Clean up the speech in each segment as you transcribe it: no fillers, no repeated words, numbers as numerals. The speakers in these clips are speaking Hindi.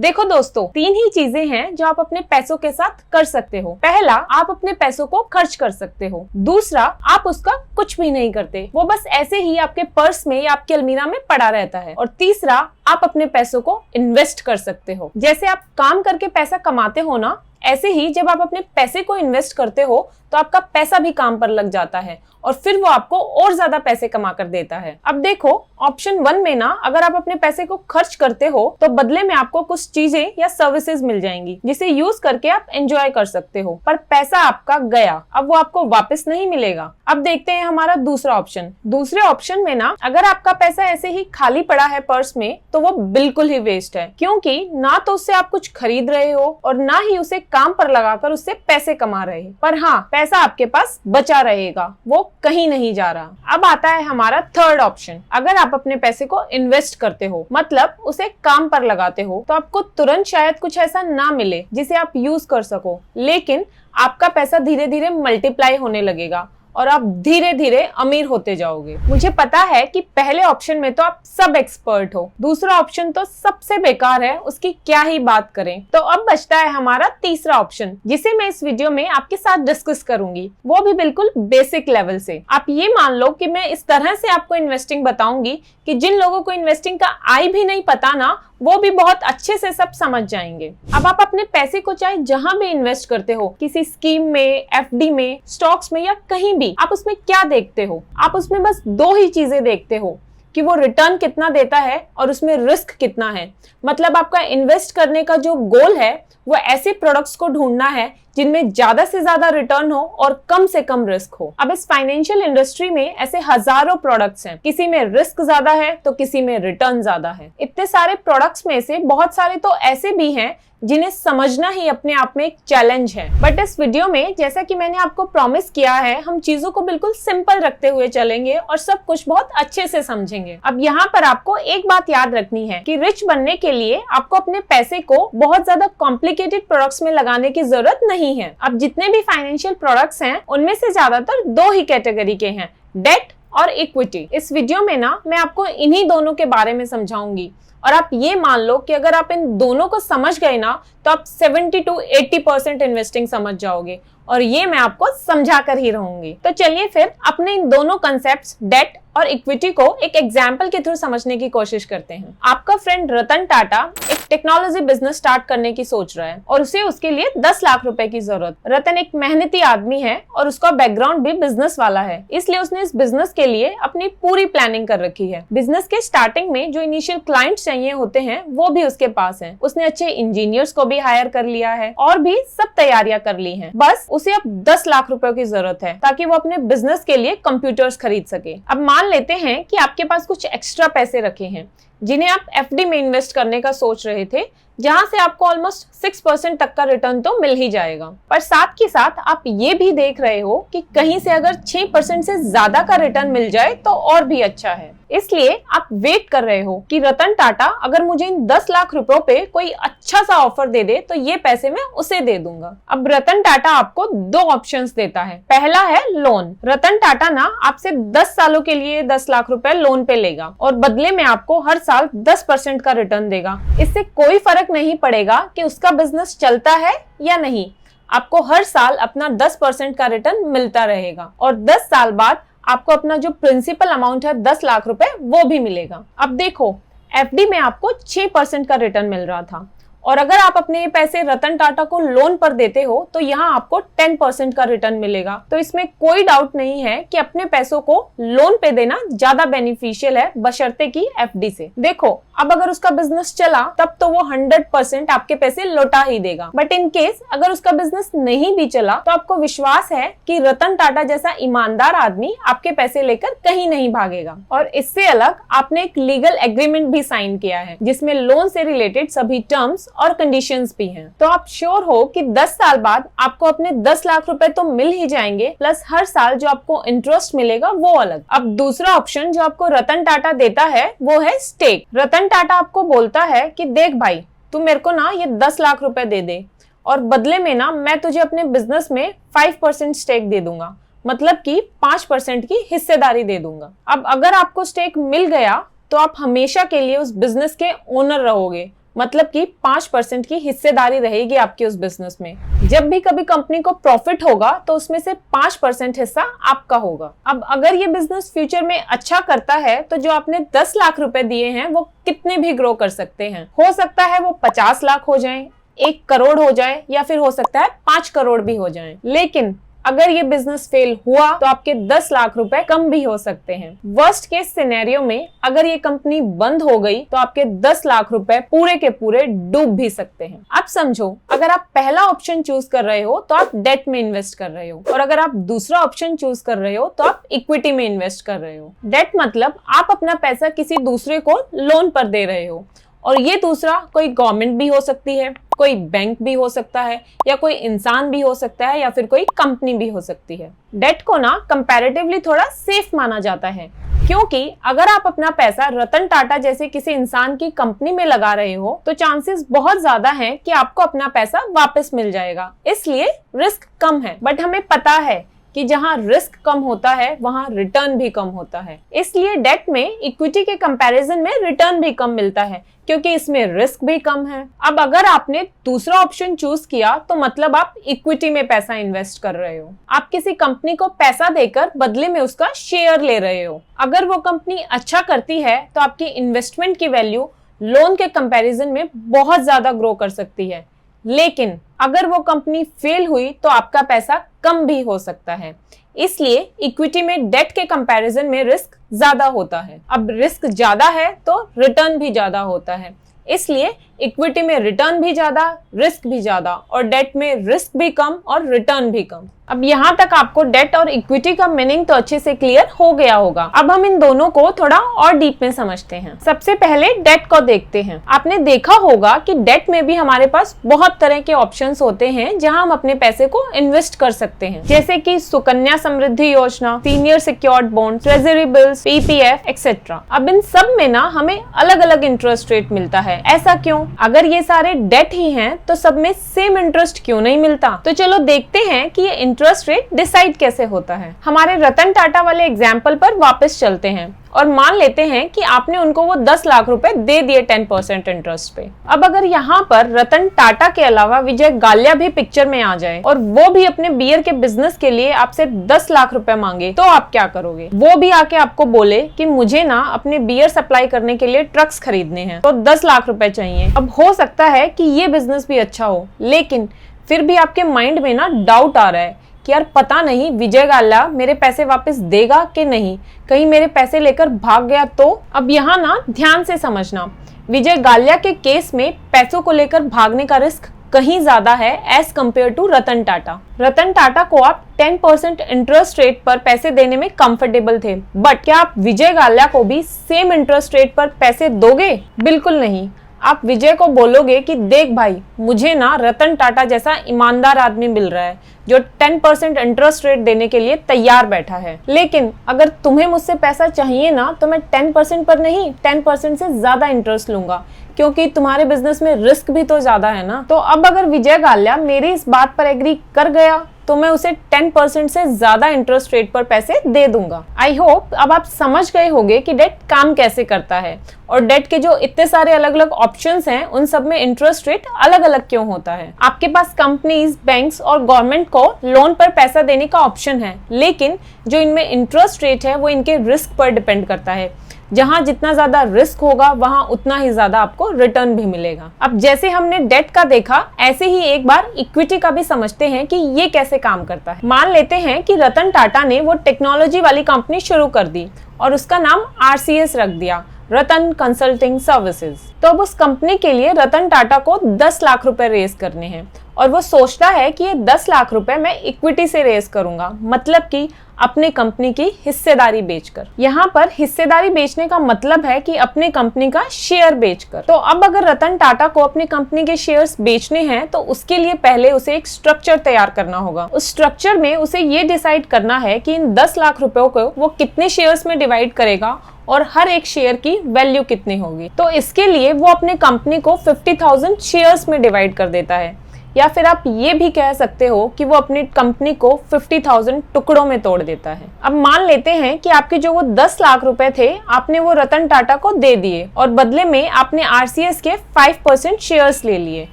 देखो दोस्तों, तीन ही चीजें हैं जो आप अपने पैसों के साथ कर सकते हो। पहला, आप अपने पैसों को खर्च कर सकते हो। दूसरा, आप उसका कुछ भी नहीं करते, वो बस ऐसे ही आपके पर्स में या आपके अलमीरा में पड़ा रहता है। और तीसरा, आप अपने पैसों को इन्वेस्ट कर सकते हो। जैसे आप काम करके पैसा कमाते हो ना, ऐसे ही जब आप अपने पैसे को इन्वेस्ट करते हो तो आपका पैसा भी काम पर लग जाता है और फिर वो आपको और ज्यादा पैसे कमा कर देता है। अब देखो, ऑप्शन 1 में ना, अगर आप अपने पैसे को खर्च करते हो तो बदले में आपको कुछ चीजें या सर्विसेज मिल जाएंगी जिसे यूज करके आप एंजॉय कर सकते हो, पर पैसा आपका गया, अब वो आपको वापस नहीं मिलेगा। अब देखते हैं हमारा दूसरा ऑप्शन। दूसरे ऑप्शन में ना, अगर आपका पैसा ऐसे ही खाली पड़ा है पर्स में तो वो बिल्कुल ही वेस्ट है, क्योंकि ना तो उससे आप कुछ खरीद रहे हो और ना ही उसे काम पर लगाकर उससे पैसे कमा रहे हैं। पर हाँ, पैसा आपके पास बचा रहेगा, वो कहीं नहीं जा रहा। अब आता है हमारा थर्ड ऑप्शन। अगर आप अपने पैसे को इन्वेस्ट करते हो, मतलब उसे काम पर लगाते हो, तो आपको तुरंत शायद कुछ ऐसा ना मिले जिसे आप यूज कर सको, लेकिन आपका पैसा धीरे धीरे मल्टीप्लाई होने लगेगा और आप धीरे धीरे अमीर होते जाओगे। मुझे पता है कि पहले ऑप्शन में तो आप सब एक्सपर्ट हो, दूसरा ऑप्शन तो सबसे बेकार है, उसकी क्या ही बात करें। तो अब बचता है हमारा तीसरा ऑप्शन, जिसे मैं इस वीडियो में आपके साथ डिस्कस करूंगी, वो भी बिल्कुल बेसिक लेवल से। आप ये मान लो कि मैं इस तरह से आपको इन्वेस्टिंग बताऊंगी कि जिन लोगों को इन्वेस्टिंग का आई भी नहीं पता ना, वो भी बहुत अच्छे से सब समझ जाएंगे। अब आप अपने पैसे को चाहे जहां भी इन्वेस्ट करते हो, किसी स्कीम में, एफडी में, स्टॉक्स में या कहीं भी, आप उसमें क्या देखते हो? आप उसमें बस दो ही चीजें देखते हो कि वो रिटर्न कितना देता है और उसमें रिस्क कितना है। मतलब आपका इन्वेस्ट करने का जो गोल है वो ऐसे प्रोडक्ट्स को ढूंढना है जिनमें ज्यादा से ज्यादा रिटर्न हो और कम से कम रिस्क हो। अब इस फाइनेंशियल इंडस्ट्री में ऐसे हजारों प्रोडक्ट्स हैं, किसी में रिस्क ज्यादा है तो किसी में रिटर्न ज्यादा है। इतने सारे प्रोडक्ट्स में से बहुत सारे तो ऐसे भी हैं जिन्हें समझना ही अपने आप में एक चैलेंज है। बट इस वीडियो में, जैसा कि मैंने आपको प्रॉमिस किया है, हम चीजों को बिल्कुल सिंपल रखते हुए चलेंगे और सब कुछ बहुत अच्छे से समझेंगे। अब यहाँ पर आपको एक बात याद रखनी है कि रिच बनने के लिए आपको अपने पैसे को बहुत ज्यादा कॉम्प्लिकेटेड प्रोडक्ट्स में लगाने की जरूरत नहीं है। अब जितने भी फाइनेंशियल प्रोडक्ट्स हैं, उनमें से ज्यादातर दो ही कैटेगरी के हैं, डेट और इक्विटी। इस वीडियो में ना, मैं आपको इन्हीं दोनों के बारे में समझाऊंगी और आप ये मान लो कि अगर आप इन दोनों को समझ गए ना, तो आप 70 to 80% इन्वेस्टिंग समझ जाओगे और ये मैं आपको समझा कर ही रहूंगी। तो चलिए फिर अपने इन दोनों कंसेप्ट्स, डेट और इक्विटी को एक एग्जाम्पल के थ्रू समझने की कोशिश करते हैं। आपका फ्रेंड रतन टाटा एक टेक्नोलॉजी बिजनेस स्टार्ट करने की सोच रहा है और उसे उसके लिए 10 लाख रुपए की जरूरत। रतन एक मेहनती आदमी है और उसका बैकग्राउंड भी बिजनेस वाला है, इसलिए उसने इस बिजनेस के लिए अपनी पूरी प्लानिंग कर रखी है। बिजनेस के स्टार्टिंग में जो इनिशियल क्लाइंट्स चाहिए होते हैं वो भी उसके पास है। उसने अच्छे इंजीनियर्स को भी हायर कर लिया है और भी सब तैयारियां कर ली हैं। बस उसे अब 10 लाख रुपए की जरूरत है ताकि वो अपने बिजनेस के लिए कंप्यूटर्स खरीद सके। अब मान लेते हैं कि आपके पास कुछ एक्स्ट्रा पैसे रखे हैं जिन्हें आप एफडी में इन्वेस्ट करने का सोच रहे थे, जहां से आपको ऑलमोस्ट 6% तक का रिटर्न तो मिल ही जाएगा। पर साथ के साथ आप ये भी देख रहे हो कि कहीं से अगर 6% से ज्यादा का रिटर्न मिल जाए तो और भी अच्छा है। इसलिए आप वेट कर रहे हो कि रतन टाटा अगर मुझे इन 10 लाख रुपयों पे कोई अच्छा सा ऑफर दे दे तो ये पैसे मैं उसे दे दूंगा। अब रतन टाटा आपको दो ऑप्शंस देता है। पहला है लोन। रतन टाटा ना आपसे 10 सालों के लिए 10 लाख रुपए लोन पे लेगा और बदले में आपको हर साल 10% का रिटर्न देगा। इससे कोई फर्क नहीं पड़ेगा कि उसका बिजनेस चलता है या नहीं, आपको हर साल अपना 10% का रिटर्न मिलता रहेगा और 10 साल बाद आपको अपना जो प्रिंसिपल अमाउंट है 10 लाख रुपए वो भी मिलेगा। अब देखो, एफडी में आपको 6% का रिटर्न मिल रहा था और अगर आप अपने पैसे रतन टाटा को लोन पर देते हो तो यहाँ आपको 10% का रिटर्न मिलेगा। तो इसमें कोई डाउट नहीं है कि अपने पैसों को लोन पे देना ज्यादा बेनिफिशियल है बशर्ते की एफडी से। देखो, अब अगर उसका बिजनेस चला तब तो वो 100% आपके पैसे लौटा ही देगा, बट इन केस अगर उसका बिजनेस नहीं भी चला तो आपको विश्वास है कि रतन टाटा जैसा ईमानदार आदमी आपके पैसे लेकर कहीं नहीं भागेगा। और इससे अलग आपने एक लीगल एग्रीमेंट भी साइन किया है जिसमें लोन से रिलेटेड सभी टर्म्स और कंडीशंस भी हैं। तो आप श्योर हो कि 10 साल बाद आपको अपने 10 लाख रुपए तो मिल ही जाएंगे, प्लस हर साल जो आपको इंटरेस्ट मिलेगा वो अलग। अब दूसरा ऑप्शन जो आपको रतन टाटा देता है वो है स्टेक। रतन टाटा आपको बोलता है कि देख भाई, तू मेरे को ना ये 10 लाख रुपए दे दे और बदले में ना मैं तुझे अपने बिजनेस में 5% स्टेक दे दूंगा, मतलब कि 5% की हिस्सेदारी दे दूंगा। अब अगर आपको स्टेक मिल गया तो आप हमेशा के लिए उस बिजनेस के ओनर रहोगे, मतलब कि 5% की हिस्सेदारी रहेगी आपकी उस बिजनेस में। जब भी कभी कंपनी को प्रॉफिट होगा तो उसमें से 5% हिस्सा आपका होगा। अब अगर ये बिजनेस फ्यूचर में अच्छा करता है तो जो आपने 10 लाख रुपए दिए हैं वो कितने भी ग्रो कर सकते हैं। हो सकता है वो 50 लाख हो जाएं, 1 करोड़ हो जाए, या फिर हो सकता है 5 करोड़ भी हो जाएं। लेकिन अगर ये बिजनेस फेल हुआ तो आपके 10 लाख रुपए कम भी हो सकते हैं। वर्स्ट केस सिनेरियो में अगर ये कंपनी बंद हो गई तो आपके 10 लाख रुपए पूरे के पूरे डूब भी सकते हैं। अब समझो, अगर आप पहला ऑप्शन चूज कर रहे हो तो आप डेट में इन्वेस्ट कर रहे हो, और अगर आप दूसरा ऑप्शन चूज कर रहे हो तो आप इक्विटी में इन्वेस्ट कर रहे हो। डेट मतलब आप अपना पैसा किसी दूसरे को लोन पर दे रहे हो, और ये दूसरा कोई गवर्नमेंट भी हो सकती है, कोई बैंक भी हो सकता है, या कोई इंसान भी हो सकता है, या फिर कोई कंपनी भी हो सकती है। डेट को ना कंपैरेटिवली थोड़ा सेफ माना जाता है, क्योंकि अगर आप अपना पैसा रतन टाटा जैसे किसी इंसान की कंपनी में लगा रहे हो तो चांसेस बहुत ज्यादा हैं कि आपको अपना पैसा वापस मिल जाएगा, इसलिए रिस्क कम है। बट हमें पता है कि जहां रिस्क कम होता है वहां रिटर्न भी कम होता है, इसलिए डेट में इक्विटी के कंपैरिजन में रिटर्न भी कम मिलता है, क्योंकि इसमें रिस्क भी कम है। अब अगर आपने दूसरा ऑप्शन चूज किया तो मतलब आप इक्विटी में पैसा इन्वेस्ट कर रहे हो। आप किसी कंपनी को पैसा देकर बदले में उसका शेयर ले रहे हो। अगर वो कंपनी अच्छा करती है तो आपकी इन्वेस्टमेंट की वैल्यू लोन के कंपैरिजन में बहुत ज्यादा ग्रो कर सकती है, लेकिन अगर वो कंपनी फेल हुई तो आपका पैसा कम भी हो सकता है। इसलिए इक्विटी में डेट के कंपैरिजन में रिस्क ज्यादा होता है। अब रिस्क ज्यादा है तो रिटर्न भी ज्यादा होता है, इसलिए इक्विटी में रिटर्न भी ज्यादा, रिस्क भी ज्यादा, और डेट में रिस्क भी कम और रिटर्न भी कम। अब यहाँ तक आपको डेट और इक्विटी का मीनिंग तो अच्छे से क्लियर हो गया होगा। अब हम इन दोनों को थोड़ा और डीप में समझते हैं। सबसे पहले डेट को देखते हैं। आपने देखा होगा कि डेट में भी हमारे पास बहुत तरह के ऑप्शंस होते हैं जहां हम अपने पैसे को इन्वेस्ट कर सकते हैं, जैसे कि सुकन्या समृद्धि योजना, senior secured bond, treasury bills, PPF etcetera. अब इन सब में ना हमें अलग अलग इंटरेस्ट रेट मिलता है। ऐसा क्यों? अगर ये सारे डेट ही हैं तो सब में सेम इंटरेस्ट क्यों नहीं मिलता? तो चलो देखते हैं कि ये इंटरेस्ट रेट डिसाइड कैसे होता है। हमारे रतन टाटा वाले एग्जाम्पल पर वापस चलते हैं और मान लेते हैं कि आपने उनको वो 10 लाख रुपए दे दिए 10% इंटरेस्ट पे। अब अगर यहाँ पर रतन टाटा के अलावा विजय गाल्या भी पिक्चर में आ जाए और वो भी अपने बियर के बिजनेस के लिए आपसे 10 लाख रुपए मांगे, तो आप क्या करोगे? वो भी आके आपको बोले कि मुझे ना अपने बियर सप्लाई करने के लिए ट्रक्स खरीदने हैं, तो 10 लाख रुपए चाहिए। अब हो सकता है कि ये बिजनेस भी अच्छा हो, लेकिन फिर भी आपके माइंड में ना डाउट आ रहा है कि यार पता नहीं विजय गाल्या मेरे पैसे वापस देगा कि नहीं, कहीं मेरे पैसे लेकर भाग गया तो। अब यहाँ ना ध्यान से समझना, विजय गाल्या के केस में पैसों को लेकर भागने का रिस्क कहीं ज्यादा है as compare to Ratan Tata. Ratan Tata को आप 10% इंटरेस्ट रेट पर पैसे देने में कंफर्टेबल थे, बट क्या आप विजय गाल्या को भी सेम इंटरेस्ट रेट पर पैसे दोगे? बिल्कुल नहीं। आप विजय को बोलोगे कि देख भाई, मुझे ना रतन टाटा जैसा ईमानदार आदमी मिल रहा है जो 10% इंटरेस्ट रेट देने के लिए तैयार बैठा है, लेकिन अगर तुम्हें मुझसे पैसा चाहिए ना तो मैं 10% पर नहीं 10% से ज्यादा इंटरेस्ट लूंगा, क्योंकि तुम्हारे बिजनेस में रिस्क भी तो ज्यादा है ना। तो अब अगर विजय गाल्या मेरी इस बात पर एग्री कर गया तो मैं उसे 10% से ज्यादा इंटरेस्ट रेट पर पैसे दे दूंगा। आई होप अब आप समझ गए होंगे कि डेट काम कैसे करता है और डेट के जो इतने सारे अलग अलग ऑप्शंस हैं उन सब में इंटरेस्ट रेट अलग अलग क्यों होता है। आपके पास कंपनीज, बैंक्स और गवर्नमेंट को लोन पर पैसा देने का ऑप्शन है, लेकिन जो इनमें इंटरेस्ट रेट है वो इनके रिस्क पर डिपेंड करता है। जहां जितना ज्यादा रिस्क होगा वहां उतना ही ज्यादा आपको रिटर्न भी मिलेगा। अब जैसे हमने डेट का देखा, ऐसे ही एक बार इक्विटी का भी समझते हैं कि ये कैसे काम करता है। मान लेते हैं कि रतन टाटा ने वो टेक्नोलॉजी वाली कंपनी शुरू कर दी और उसका नाम RCS रख दिया, रतन कंसल्टिंग सर्विसेज। तो अब उस कंपनी के लिए रतन टाटा को 10 लाख रुपए रेज करने हैं और वो सोचता है कि ये 10 लाख रुपए मैं इक्विटी से रेज करूंगा, मतलब कि अपने कंपनी की हिस्सेदारी बेचकर। यहाँ पर हिस्सेदारी बेचने का मतलब है कि अपने कंपनी का शेयर बेचकर। तो अब अगर रतन टाटा को अपनी कंपनी के शेयर्स बेचने हैं तो उसके लिए पहले उसे एक स्ट्रक्चर तैयार करना होगा। उस स्ट्रक्चर में उसे ये डिसाइड करना है कि इन 10 लाख रुपयों को वो कितने शेयर्स में डिवाइड करेगा और हर एक शेयर की वैल्यू कितनी होगी। तो इसके लिए वो अपने कंपनी को 50,000 शेयर्स में डिवाइड कर देता है। या फिर आप ये भी कह सकते हो कि वो अपनी कंपनी को 50,000 टुकड़ों में तोड़ देता है। अब मान लेते हैं कि आपके जो वो 10 लाख रुपए थे आपने वो रतन टाटा को दे दिए और बदले में आपने आरसीएस के 5% शेयर्स ले लिए।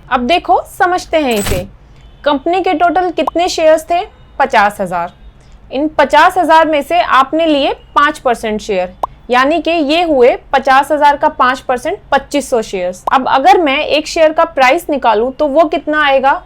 अब देखो समझते हैं इसे। कंपनी के टोटल कितने शेयर्स थे? 50,000। इन 50,000 में से आपने लिए 5% शेयर, यानी कि ये हुए 50,000 का 5% 2500 शेयर्स। अब अगर मैं एक शेयर का प्राइस निकालूं तो वो कितना आएगा?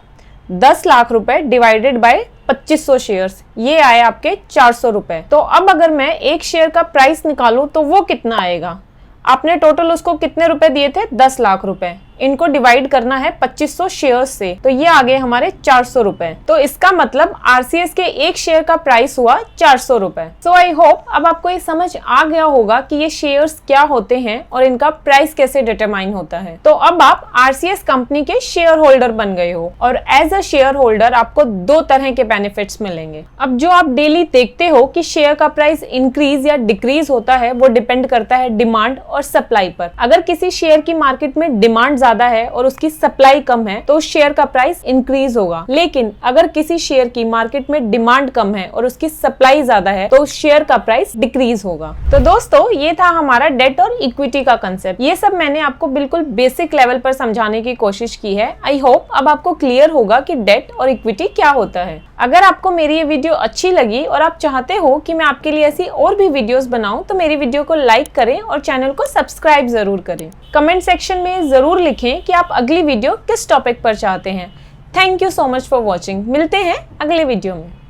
10 लाख रुपए डिवाइडेड बाय 2500 शेयर्स, ये आए आपके 400 रुपए। तो अब अगर मैं एक शेयर का प्राइस निकालूं तो वो कितना आएगा? आपने टोटल उसको कितने रुपए दिए थे? 10 लाख रुपए। इनको डिवाइड करना है 2500 शेयर्स से, तो ये आ गए हमारे 400 रुपए। तो इसका मतलब आरसीएस के एक शेयर का प्राइस हुआ 400 रुपए। सो आई होप अब आपको ये समझ आ गया होगा कि ये शेयर्स क्या होते हैं और इनका प्राइस कैसे डिटरमाइन होता है। तो अब आप आरसीएस कंपनी के शेयर होल्डर बन गए हो और एज अ शेयर होल्डर आपको 2 तरह के बेनिफिट्स मिलेंगे। अब जो आप डेली देखते हो कि शेयर का प्राइस इंक्रीज या डिक्रीज होता है, वो डिपेंड करता है डिमांड और सप्लाई पर। अगर किसी शेयर की मार्केट में डिमांड ज्यादा है और उसकी सप्लाई कम है तो उस शेयर का प्राइस इंक्रीज होगा। लेकिन अगर किसी शेयर की मार्केट में डिमांड कम है और उसकी सप्लाई ज्यादा है तो उस शेयर का प्राइस डिक्रीज होगा। तो दोस्तों ये था हमारा डेट और इक्विटी का कंसेप्ट। ये सब मैंने आपको बिल्कुल बेसिक लेवल पर समझाने की कोशिश की है। आई होप अब आपको क्लियर होगा कि डेट और इक्विटी क्या होता है। अगर आपको मेरी ये वीडियो अच्छी लगी और आप चाहते हो कि मैं आपके लिए ऐसी और भी वीडियोस बनाऊं तो मेरी वीडियो को लाइक करें और चैनल को सब्सक्राइब जरूर करें। कमेंट सेक्शन में जरूर लिखें कि आप अगली वीडियो किस टॉपिक पर चाहते हैं। Thank you so much for watching. मिलते हैं अगले वीडियो में।